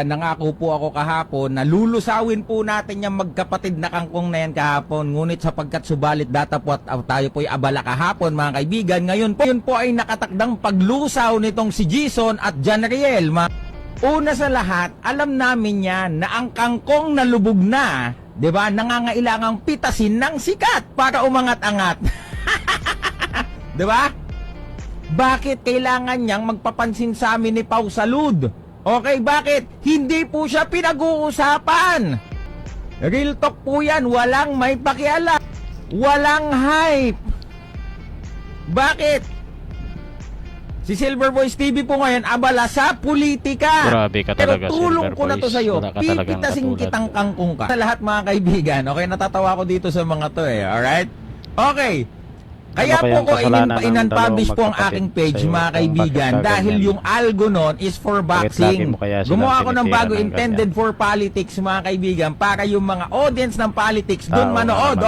Nangako po ako kahapon na lulusawin po natin yung magkapatid na kangkong na yan kahapon. Ngunit sapagkat subalit data po at tayo po ay abala kahapon mga kaibigan, ngayon po ay nakatakdang paglusaw nitong si Jason at John Riel. Una sa lahat, alam namin yan na ang kangkong na lubog na, 'di ba, nangangailangang pitasin ng sikat para umangat-angat. 'Di ba? Bakit kailangan niyang magpapansin sa amin ni Pau Salud? Okay, bakit? Hindi po siya pinag-uusapan. Real talk po yan, walang may pakialam. Walang hype. Bakit? Si Silver Voice TV po ngayon abala sa politika. Grabe ka talaga, pero tulong Silver ko na to Voice. sa'yo. Wala ka talagang Pipitasin katulad kitang ko. kangkong ka. Sa lahat mga kaibigan, okay, natatawa ko dito sa mga to eh. Alright? Okay. Kaya Ano po ko kayang kasalanan ng inan-publish po ang dalawang aking page magkapatid mga sa'yo kaibigan kung bakit dahil gaganyan? yung algo nun is for Bakit lagi boxing. mo kaya silang Gumawa ako ng tinitira bago ng intended ganyan? for politics mga kaibigan para yung mga audience ng politics doon Oo, manood. naman.